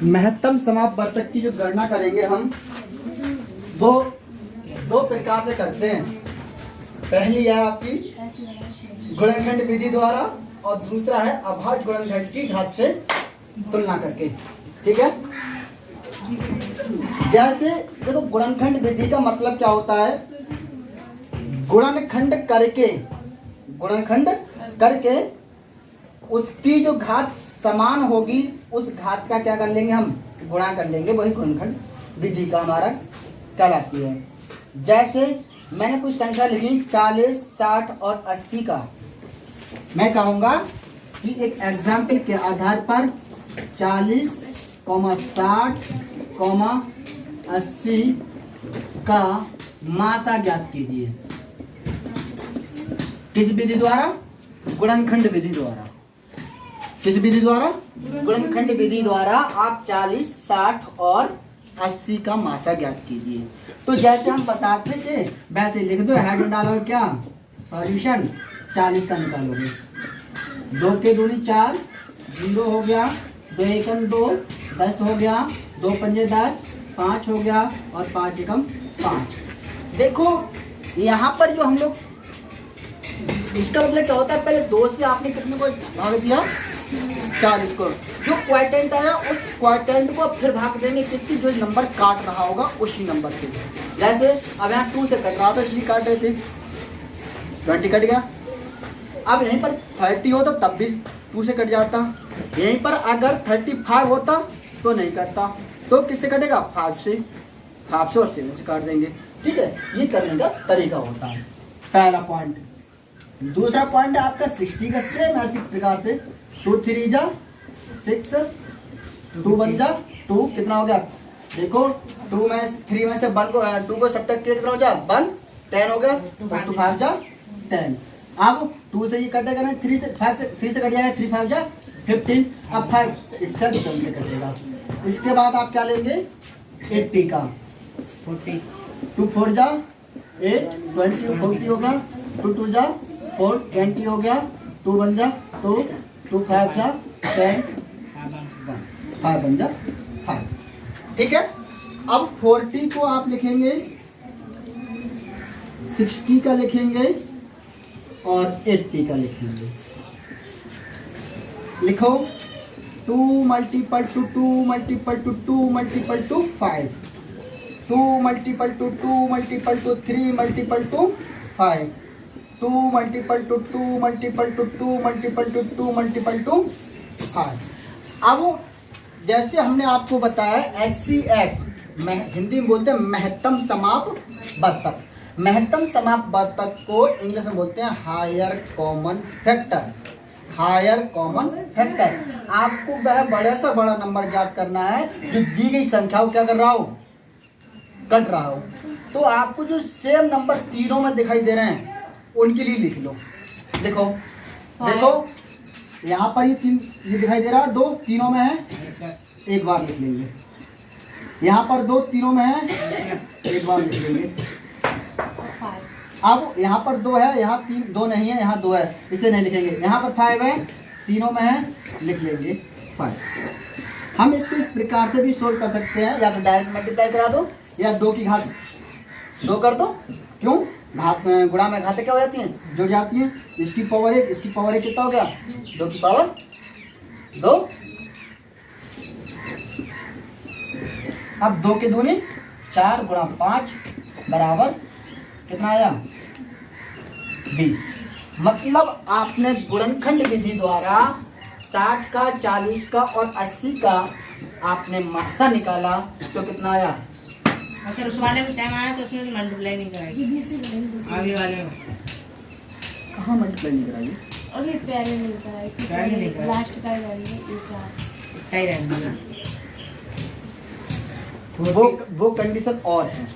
महत्तम समापवर्तक की जो गणना करेंगे हम दो प्रकार से करते हैं। पहली है आपकी गुणनखंड विधि द्वारा और दूसरा है अभाज्य गुणनखंड की घात से तुलना करके। ठीक है, जैसे देखो गुणनखंड विधि का मतलब क्या होता है, गुणनखंड करके उसकी जो घात समान होगी उस घात का क्या कर लेंगे हम, गुणा कर लेंगे, वही गुणनखंड विधि का हमारा कहलाती है। जैसे मैंने कुछ संख्या लिखी 40, 60 और 80 का, मैं कहूँगा कि एक एग्जाम्पल के आधार पर 40, 60, 80 का मासा ज्ञात कीजिए। किस विधि द्वारा? गुणनखंड विधि द्वारा। किस विधि द्वारा? गुणनखंड विधि द्वारा आप 40, 60 और 80 का मासा ज्ञात कीजिए। तो जैसे हम बताते थे वैसे लिख दो, हेड में डालोगे क्या, सॉल्यूशन 40 का निकालोगे, 2 के दूनी 4, 0 हो गया, 2 एकम 2, 10 हो गया, 2 पंजे 10, 5 हो गया और 5 एकम 5। देखो यहाँ पर जो हम लोग, इसका मतलब क्या होता है, पहले 2 से आपने कितने को भाग दिया, 40 को, जो क्वाड्रेंट आया उस क्वाड्रेंट को फिर भाग देंगे किससे, जो नंबर काट रहा होगा उसी नंबर से। जैसे अब यहाँ 2 से कट रहा था इसलिए काट रहे थे, 20 कट गया। अब यहीं पर 30 होता तब भी 2 से कट जाता, यहीं पर अगर 35 होता तो नहीं कटता, तो किससे कटेगा, 5 से और 7 से काट देंगे। ठीक है, ये करने का तरीका होता है, पहला पॉइंट। दूसरा पॉइंट है आपका 60 का सेम ऐसी प्रकार से 2 3 जा 6, 2 1 जा 2, कितना हो गया, देखो 2 में 3 में से 1 को 2 को सब्ट्रैक्ट किया, कितना हो जाए 1, 10 हो गया, 2 5 जा 10। अब 2 से ये कटेगा नहीं, 3 से 5 से 3 से कट जाएगा, 3 5 जा 15, अब 5 इटसेल्फ 10 से कटेगा। इसके बाद आप क्या लेंगे, 80 का 40, 2 4 जा 8, 20 40 हो गया, 2 2 जा 4, 20 हो गया, 2 1 जा 2, 2 5 जा 10, 5 1 जा 5। ठीक है, अब 40 को आप लिखेंगे, 60 का लिखेंगे और 80 का लिखेंगे। लिखो 2 multiple to 2 multiple to 2 multiple to 5, 2 multiple to 2 multiple to 3 multiple to 5, 2 multiple to 2 multiple to 2 multiple to 2 multiple to 5। अब जैसे हमने आपको बताया HCF, हिंदी में बोलते हैं महत्तम समापवर्तक। महत्तम समापवर्तक को इंग्लिश में बोलते हैं higher common factor. Higher common factor, आपको वह बड़ा से बड़ा नंबर ज्ञात करना है जो दी गई संख्या को क्या कर रहा हो, कट रहा हो। तो आपको जो सेम नंबर तीनों में दिखाई दे रहे हैं उनके लिए लिख लो। देखो देखो यहाँ पर ये दिखाई दे रहा है, 2 तीनों में है, एक बार लिख लेंगे। यहाँ पर 2 तीनों में है, एक बार लिख लेंगे। अब यहाँ पर 2 है, यहाँ 2 नहीं है, यहाँ 2 है, इसे नहीं लिखेंगे। यहाँ पर 5 है, तीनों में है, लिख लेंगे 5। हम इसको इस प्रकार से भी सोल्व कर सकते हैं, या तो डायरेक्ट मल्टीप्लाई करा दो या 2 की घात 2 कर दो। क्यों, घात गुणा में घातें क्या हो जाती हैं, जुड़ जाती हैं। इसकी पावर 1, इसकी पावर 1 कितना हो गया, 2 की पावर 2। अब 2 के दूनी 4 गुणा 5 बराबर कितना आया, 20। मतलब आपने गुणनखंड विधि द्वारा 60 का, 40 का और 80 का आपने मासा निकाला तो कितना आया। अगर उस वाले में सेम आया तो उसमें मल्टीप्लाई नहीं कराएगी, आगे वाले में कहाँ मल्टीप्लाई नहीं कराएगी, अभी प्यारे नहीं कराएगी, लास्ट का ही रहेगा। वो कंडीशन और है,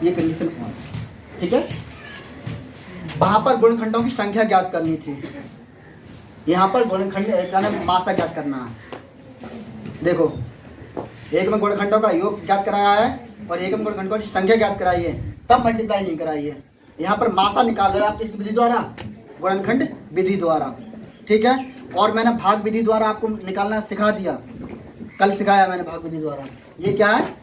ये कंडीशन और है। ठीक है, वहां पर गुणनखंडों की संख्या ज्ञात करनी थी, यहाँ पर गुणनखंड मासा ज्ञात करना है। देखो एक में गुणनखंडों का योग ज्ञात कराया है और एक में गुणनखंडों की संख्या ज्ञात कराई है, तब मल्टीप्लाई नहीं कराई है। यहाँ पर मासा निकाल रहे हो आप किस विधि द्वारा, गुणनखंड विधि द्वारा। ठीक है, और मैंने भाग विधि द्वारा आपको निकालना सिखा दिया। कल सिखाया मैंने भाग विधि द्वारा। ये क्या है,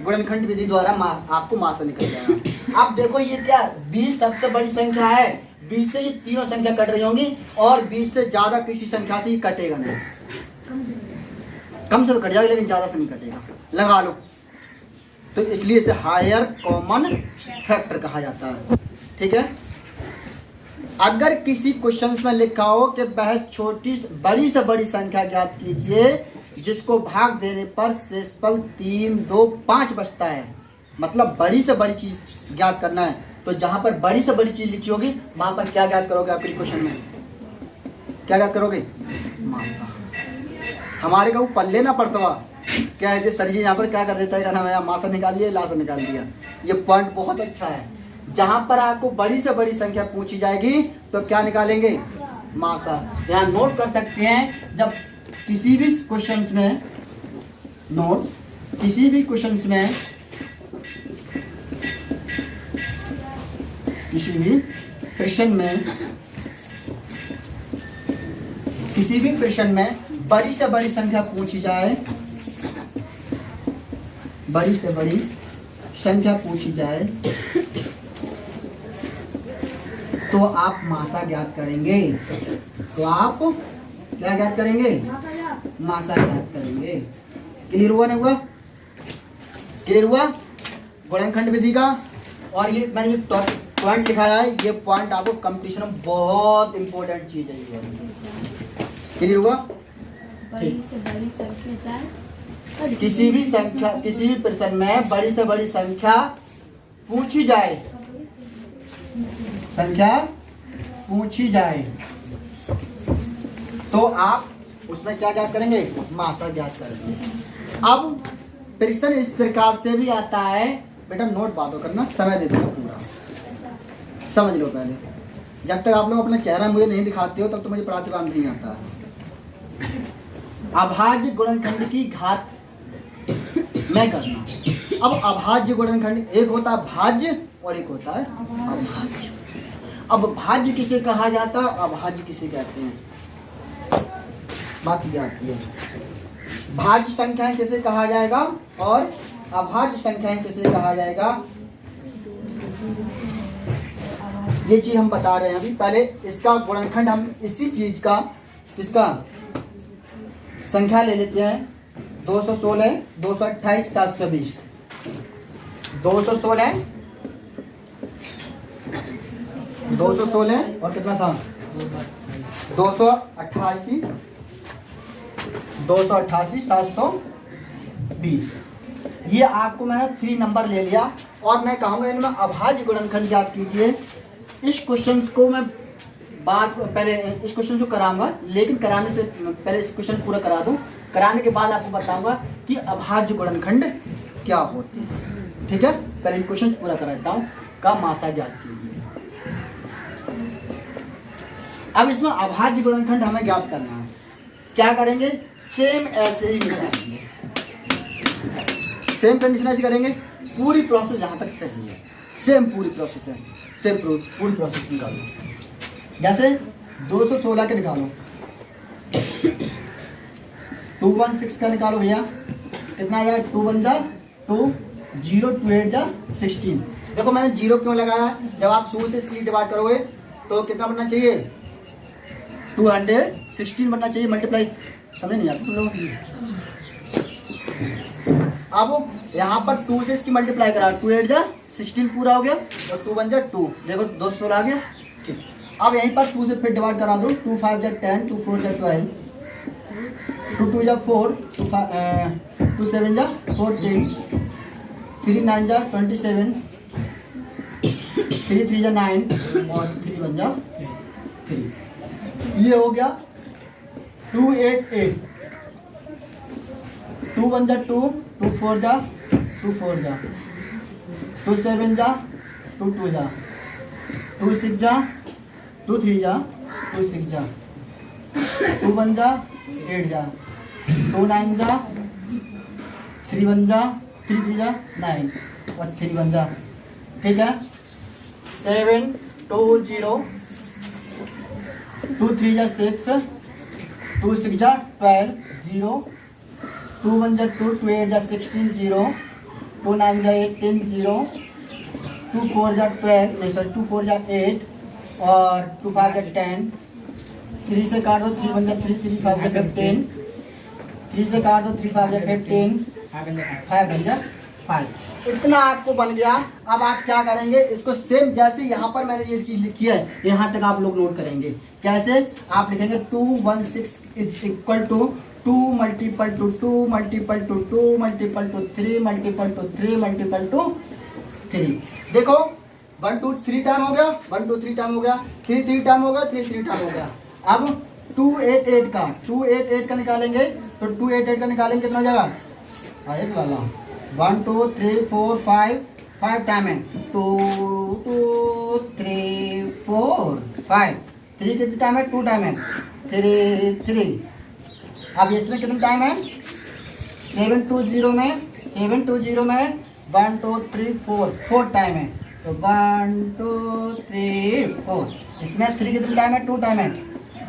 गुणनखंड विधि द्वारा आपको मासा निकल जाएगा। अब देखो ये क्या, 20 सबसे बड़ी संख्या है, 20 से ये तीनों संख्या कट रही होंगी और 20 से ज्यादा किसी संख्या से ये कटेगा नहीं। कम से तो कट जाएगा लेकिन ज्यादा से नहीं कटेगा, लगा लो। तो इसलिए इसे हायर कॉमन फैक्टर कहा जाता है। ठीक है, अगर किसी क्वेश्चन में लिखा हो कि वह बड़ी से बड़ी संख्या ज्ञात कीजिए जिसको भाग देने पर शेषफल 3, 2, 5 बचता है, मतलब बड़ी से बड़ी चीज ज्ञात करना है, तो जहां पर बड़ी से बड़ी चीज लिखी होगी वहां पर क्या ज्ञात करोगे? आपके क्वेश्चन में क्या ज्ञात करोगे? मासा। हमारे का वो पल्ले ना पड़ता हुआ क्या है, सर जी यहाँ पर क्या कर देता है, ना मैं मासा निकाल लिया, लासा निकाल दिया। ये पॉइंट बहुत अच्छा है। जहां पर आपको बड़ी से बड़ी संख्या पूछी जाएगी तो क्या निकालेंगे? मासा। यहाँ नोट कर सकते हैं, जब किसी भी क्वेश्चन में किसी भी क्वेश्चन में बड़ी से बड़ी संख्या पूछी जाए, बड़ी से बड़ी संख्या पूछी जाए तो आप मासा ज्ञात करेंगे। तो आप क्या ज्ञात करेंगे? मासा ज्ञात करेंगे। क्लियर हुआ? नहीं हुआ? क्लियर हुआ गुणनखंड विधि का। और ये मैंने पॉइंट लिखाया है, ये पॉइंट आपको कंपटीशन में बहुत इंपॉर्टेंट चीज है। क्लियर हुआ? बड़ी से बड़ी संख्या चाहे किसी भी प्रश्न में बड़ी से बड़ी संख्या पूछी जाए तो आप उसमें क्या ज्ञात करेंगे? मासा ज्ञात करेंगे। अब प्रश्न इस प्रकार से भी आता है, बेटा नोट बातों करना, समय दे दूंगा पूरा, समझ लो पहले। जब तक आप लोग अपना चेहरा मुझे नहीं दिखाते हो तब तो मुझे पढ़ाते हुए नहीं आता है। अभाज्य गुणनखंड की घात में करना। अब अभाज्य गुणनखंड, एक होता है भाज्य और एक होता है अभाज्य। अब भाज्य किसे कहा जाता है, अभाज्य किसे कहते हैं, बात ये आती है। भाज्य संख्याएं किसे कहा जाएगा और अभाज्य संख्याएं किसे कहा जाएगा, ये चीज हम बता रहे हैं अभी। पहले इसका गुणनखंड हम इसी चीज का किसका संख्या ले लेते हैं। 216, 228, 720, 216 और कितना था 288, 720। ये आपको मैंने 3 नंबर ले लिया और मैं कहूँगा इनमें अभाज्य गुणनखंड ज्ञात कीजिए। इस क्वेश्चन को मैं पहले इस क्वेश्चन को कराऊंगा, लेकिन कराने से पहले इस क्वेश्चन पूरा करा दूं, कराने के बाद आपको बताऊंगा कि अभाज्य गुणनखंड क्या होती है। ठीक है, पहले क्वेश्चन पूरा करा देता हूँ। का मासा ज्ञात कीजिए। अब इसमें अभाज्य गुणनखंड हमें ज्ञात करना है। क्या करेंगे? सेम ऐसे ही निकालेंगे, सेम कंडीशन ऐसे करेंगे। पूरी प्रोसेस जहां तक सही है, सेम पूरी प्रोसेस है, सेम पूरी प्रोसेस निकालो। जैसे 216 के निकालो, 216 का निकालो भैया, कितना आ जाएगा? 2 1 जा 2, 0 2 8 जा 16। देखो मैंने 0 क्यों लगाया? जब आप 2 से इसकी डिवाइड करोगे तो कितना बनना चाहिए? 216 बनना चाहिए। मल्टीप्लाई समझ नहीं आता तुम लोगों की। अब यहाँ पर 2 से इसकी मल्टीप्लाई करा, 2 8 जा 16 पूरा हो गया और 2 1 जा 2, देखो 216 आ गया। ठीक, अब यहीं पर 2 से फिर डिवाइड करा दो। 2 5 जा 10, 2 4 जा 12, 2 2 जा 4, 2 7 जा 14, 3 9 जा 27, 3 3 जा 9 और 3 1 जा 3। ये हो गया 288, 2 1 जा 2, 2 4 जा 2 4 जा, 2 7 जा 2 2 जा, 2 6 जा 2 3 जा 2 6 जा, 2 1 जा 8 जा, 2 9 जा 3 1 जा 3 3 जा 9 और 3 1 जा। ठीक है, 7 2 0, 2 3 जा 6, 2 6 जा 12, 0 2 1 जा 2, 2 8 जा 16 0, 2 9 जा 18 0, 2 4 जा 12 नहीं सॉरी 2 4 जा 8 और 2 5 जा 10, 3 से काट दो 3 1 जा 3, 3 5 जा 15, 3 से काट दो 3 5 जा 15, 5 1 जा 5। इतना आपको बन गया। अब आप क्या करेंगे, इसको सेम जैसे यहाँ पर मैंने ये चीज लिखी है यहाँ तक आप लोग नोट करेंगे। कैसे आप लिखेंगे 2 1 6 is equal to 2 multiple to 2 multiple to 2 multiple to 3 multiple to 3 multiple to 3। देखो 1 2 3 टाइम हो गया, 1 2 3 टाइम हो गया, 3 3 टाइम हो गया, 3 3 टाइम हो गया। अब 2 8 8 का 2 8 8 का निकालेंगे तो 2 8 8 का निकालेंगे कितना हो जाएगा, आइए निकालना 1 2 3 4 5 टाइम है 2 2 3 4 5, 3 कितने टाइम है, 2 टाइम है 3 3। अब इसमें कितना टाइम है 7 2 0 में 1 2 3 4 टाइम है तो 1 2 3 4। इसमें 3 कितने टाइम है, 2 टाइम है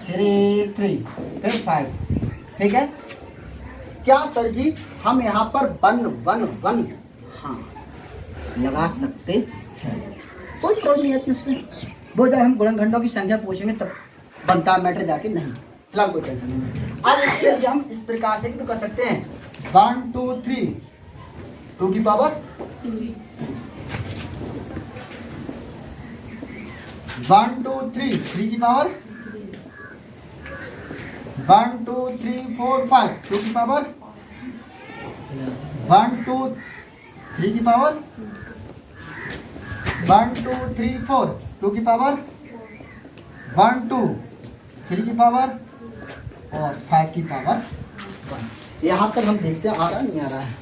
3 3 फिर 5। ठीक है क्या सर जी हम यहाँ पर 1 1 1 हाँ लगा सकते हैं, कोई प्रॉब्लम नहीं है इससे। वो जब हम गुणनखंडों की संख्या पूछेंगे तब बनता मैटर जाके, नहीं फिलहाल कोई टेंशन नहीं। अब इसके लिए हम इस प्रकार से भी तो कर सकते हैं 1 2 3 2 की पावर 1 2 3 3 की पावर 1 2 3 4 5 2 की पावर 1 2 3 की पावर 1 2 3 4 2 की पावर 1 2 3 की पावर और 5 की पावर 1। यहाँ तक हम देखते हैं आ रहा नहीं आ रहा है।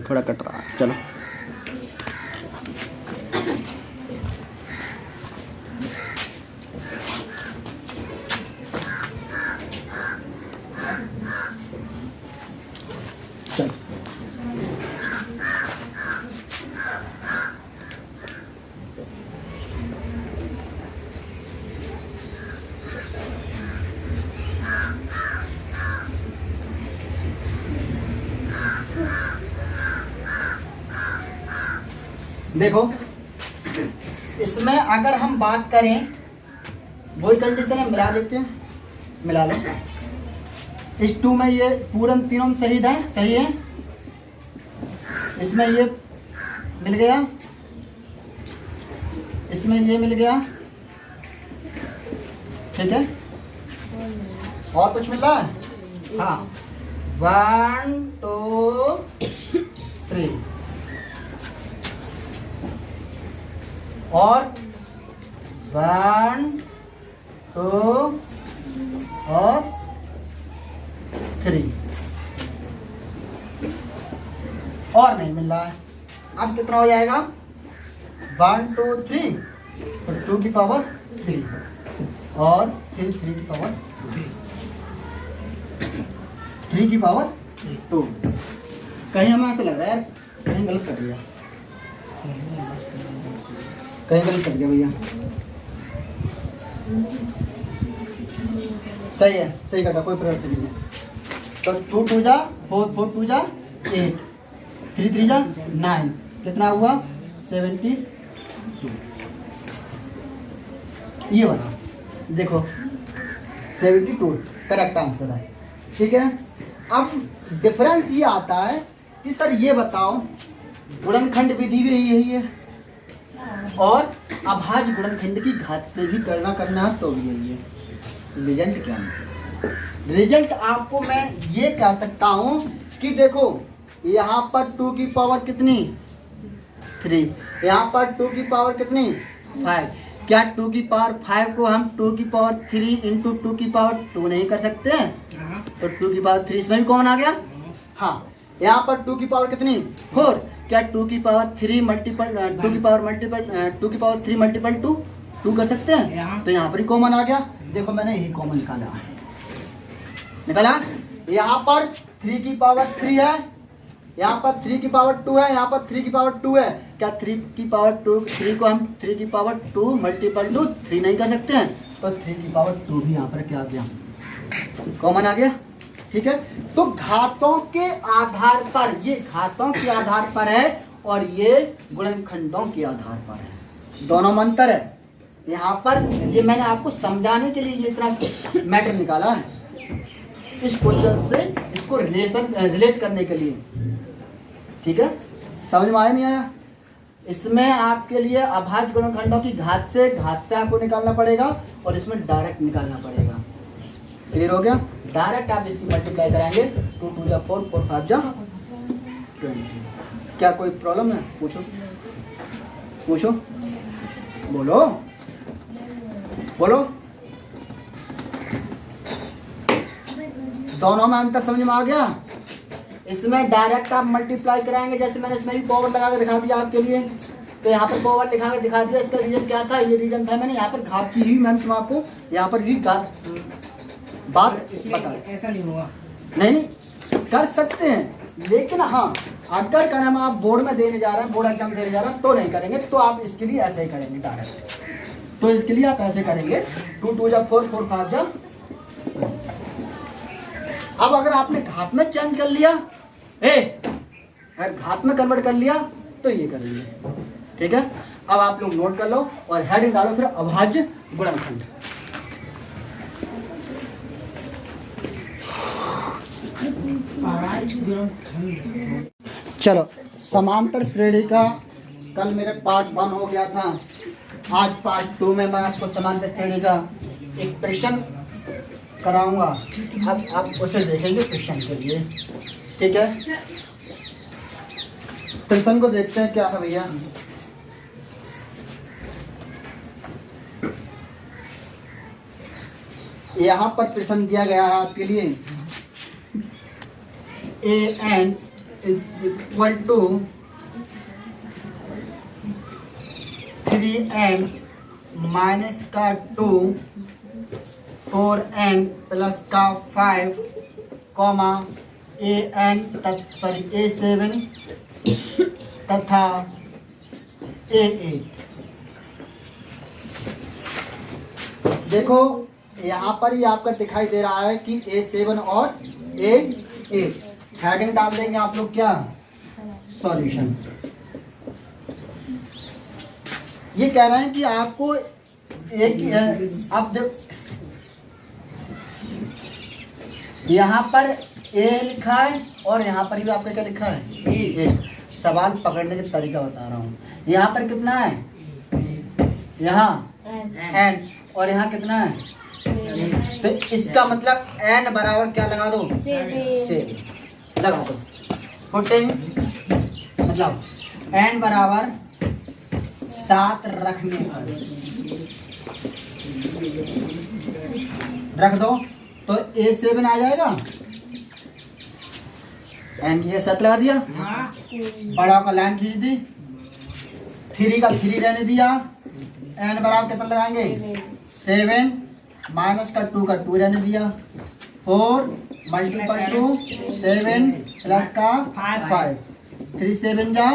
थोड़ा कट रहा है, चलो देखो इसमें अगर हम बात करें वही कंडीशन है, मिला देते हैं, मिला लो। इस 2 में ये पूरन तीनों सही है, सही है। इसमें ये मिल गया, इसमें ये मिल गया, ठीक है। और कुछ मिल रहा है, हाँ 1 2 3 और 1 2 और 3 और नहीं मिल रहा है। अब कितना हो जाएगा 1 2 3 और 2 की पावर 3 और 3 की पावर 3 की पावर 2। कहीं हमें ऐसा लग रहा है कहीं गलत कर दिया, कहीं गलत कर दिया भैया। सही है, सही कटा, कोई प्रॉब्लम नहीं है। तो 2 2 जा 4 4 2 जा 8 3 3 जा 9 कितना हुआ 72। ये वाला देखो 72 करेक्ट आंसर है, ठीक है। अब डिफरेंस ये आता है कि सर ये बताओ गुणनखंड विधि भी यही है और अभाज्य गुणनखंड की घात से भी करना है तो भी यही है। रिजल्ट क्या है, रिजल्ट आपको मैं ये कह सकता हूँ कि देखो यहाँ पर 2 की पावर कितनी 3, यहाँ पर 2 की पावर कितनी 5। क्या 2 की पावर 5 को हम 2 की पावर 3 इंटू 2 की पावर 2 नहीं कर सकते हैं? तो 2 की पावर 3 इसमें भी कॉमन आ गया। हाँ यहाँ पर 2 की पावर कितनी 4, क्या 2 की पावर 3 मल्टीपल 2 की पावर मल्टीपल 2 की पावर 3 मल्टीपल 2 कर सकते हैं? तो यहाँ पर ही कॉमन आ गया। देखो मैंने यही कॉमन निकाला। यहाँ पर 3 की पावर 3 है, यहाँ पर 3 की पावर 2 है, यहाँ पर 3 की पावर 2 है। क्या 3 की पावर 2, 3 को हम 3 की पावर 2 मल्टीपल टू 3 नहीं कर सकते हैं? तो 3 की पावर 2 भी यहाँ पर क्या आ गया, कॉमन आ गया। ठीक है, तो घातों के आधार पर, ये घातों के आधार पर है और ये गुणनखंडों के आधार पर है, दोनों में अंतर है। यहाँ पर ये मैंने आपको समझाने के लिए ये इतना मैटर निकाला है इस क्वेश्चन से, इसको रिलेट करने के लिए। ठीक है, समझ में आया नहीं आया? इसमें आपके लिए अभाज्य गुणनखंडों की घात से आपको निकालना पड़ेगा और इसमें डायरेक्ट निकालना पड़ेगा। क्लियर हो गया? डायरेक्ट आप इसकी मल्टीप्लाई कराएंगे, 2 2 जा 4, 4 5 जा 20। क्या कोई प्रॉब्लम है? पूछो पूछो, बोलो बोलो। दोनों में अंतर समझ में आ गया? इसमें डायरेक्ट आप मल्टीप्लाई कराएंगे, जैसे मैंने इसमें भी पावर लगा के दिखा दिया आपके लिए, तो यहाँ पर पावर लिखा के दिखा दिया। इसका रीजन क्या था? ये रीजन था मैंने यहाँ पर घात की ही, मैंने तुम आपको यहाँ पर भी बात बता। ऐसा नहीं हुआ, नहीं कर सकते हैं, लेकिन हाँ अगर का नाम आप बोर्ड में देने जा रहे हैं, बोर्ड एग्जाम देने जा रहे हैं तो नहीं करेंगे, तो आप इसके लिए ऐसे ही करेंगे डायरेक्ट। तो इसके लिए आप ऐसे करेंगे 2 2 जा 4, 4 5 जा। अब अगर आपने घात में चेंज कर लिया, अगर घात में कन्वर्ट कर लिया तो ये करेंगे। ठीक है, अब आप लोग नोट कर लो और हेडिंग डालो फिर अभाज्य गुणनखंड। चलो, समांतर श्रेणी का कल मेरे पार्ट 1 हो गया था, आज पार्ट 2 में मैं आपको समांतर श्रेणी का एक प्रश्न कराऊंगा। अब आप उसे देखेंगे प्रश्न के लिए। ठीक है, प्रश्न को देखते हैं क्या है भैया। यहाँ पर प्रश्न दिया गया है आपके लिए, an is equal to 3n minus का 2, 4n प्लस का 5, कॉमा A7 तथा A8। देखो यहाँ पर ही आपका दिखाई दे रहा है कि A7 और A8। हेडिंग डाल देंगे आप लोग क्या, सॉल्यूशन। ये कह रहे हैं कि आपको एक, अब जब यहाँ पर ए लिखा है और यहाँ पर भी आपका क्या लिखा है, ए। सवाल पकड़ने का तरीका बता रहा हूँ। यहाँ पर कितना है, यहाँ एन, और यहाँ कितना है, तो इसका मतलब एन बराबर क्या लगा दो, 7 लगा दो। पुटिंग मतलब एन बराबर 7 रखने पर रख दो तो A7 आ जाएगा। एन की 7 लगा दिया, बड़ा का लाइन खींच दी, 3 का 3 रहने दिया। एन बराबर कितना लगाएंगे, 7 माइनस का 2 का 2 रहने दिया। 4 मल्टीपल टू 7 प्लस का 5, 3 7 जा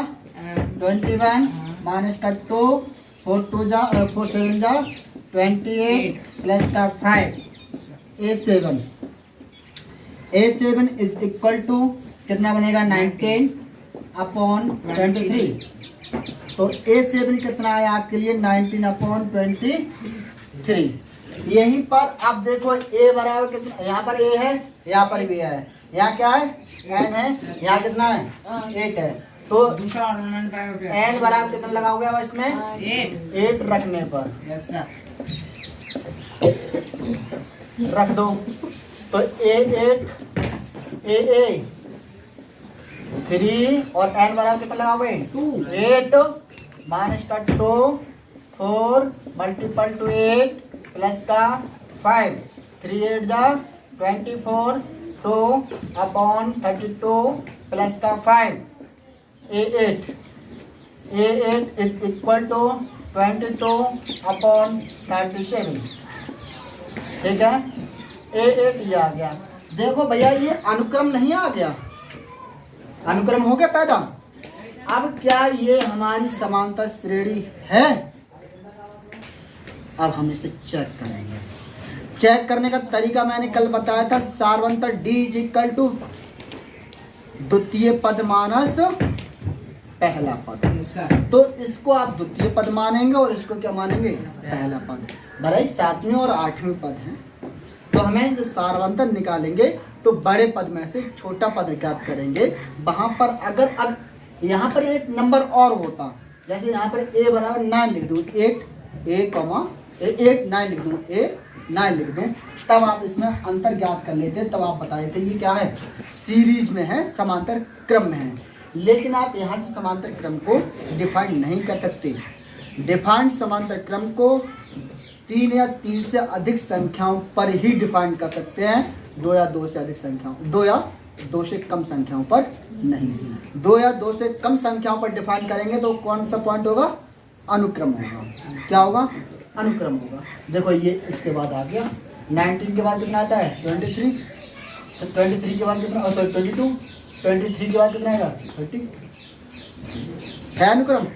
21 माइनस का 2, 4 2 जा 4 7 जा 28 प्लस का 5। A7 इज इक्वल टू कितना बनेगा, 19 अपॉन 23। तो A7 कितना है आपके लिए, 19 अपॉन 23। यहीं पर आप देखो A बराबर कितना, यहाँ पर A है, यहाँ पर भी है, यहाँ क्या है, n है, यहाँ कितना है, 8 है। तो दूसरा ऑर्डिनेंट n बराबर कितना लगा हुआ है इसमें, 8 रखने पर रख दो तो A8 AA 3 और n बराबर कितना लगा हुआ है, 8 माइनस का 2 4 मल्टीपल टू 8 प्लस का 5, 3 8 जा 24 2 अपॉन 32 प्लस का 5। A8 is equal to 22 upon 37। ठीक है, A8 ये आ गया। देखो भैया ये अनुक्रम नहीं आ गया, अनुक्रम हो गया पैदा। अब क्या ये हमारी समांतर श्रेणी है? अब हम इसे चेक करेंगे। चेक करने का तरीका मैंने कल बताया था, सार्वंतर D इज इक्वल टू द्वितीय पद माइनस पहला पद। तो इसको आप द्वितीय पद मानेंगे और इसको क्या मानेंगे? पहला पद। भले 7वें और 8वें पद हैं, तो हमें जो सार्वंतर निकालेंगे तो बड़े पद में से छोटा पद ज्ञात करेंगे। वहां पर अगर अब यहाँ पर एक नंबर और होता, जैसे यहाँ पर a बराबर 9 लिख दूँ, 8 9 लिख दूँ, a 9 लिख दूँ, तब आप इसमें अंतर ज्ञात कर लेते, तब आप बता देते ये क्या है, सीरीज में है, समांतर क्रम में है। लेकिन आप यहाँ से समांतर क्रम को डिफाइन नहीं कर सकते। डिफाइंड समांतर क्रम को 3 या 3 से अधिक संख्याओं पर ही डिफाइन कर सकते हैं, 2 या 2 से अधिक संख्याओं, 2 या 2 से कम संख्याओं पर नहीं। 2 या 2 से कम संख्याओं पर डिफाइन करेंगे तो कौन सा पॉइंट होगा? अनुक्रम होगा। क्या होगा? अनुक्रम होगा। देखो ये इसके बाद आ गया, 19 के बाद कितना आता है? 23, 23 के बाद कितना? सॉरी 22, 23 के बाद कितना आएगा? 30 है अनुक्रम।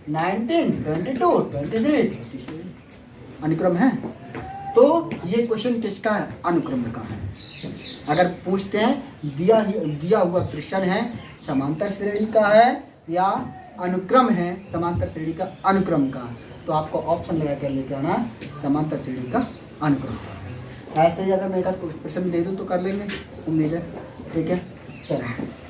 19, 22, 23, 37 अनुक्रम है। तो ये क्वेश्चन किसका है? अनुक्रम का है। अगर पूछते हैं दिया हुआ प्रश्न है समांतर श्रेणी का है या अनुक्रम है, समांतर श्रेणी का अनुक्रम का, तो आपको ऑप्शन लगा कर लेके आना समांतर श्रेणी का अनुक्रम। ऐसे ही अगर मैं एक प्रश्न दे दूँ तो कर लेंगे उम्मीद है। ठीक है, चलो।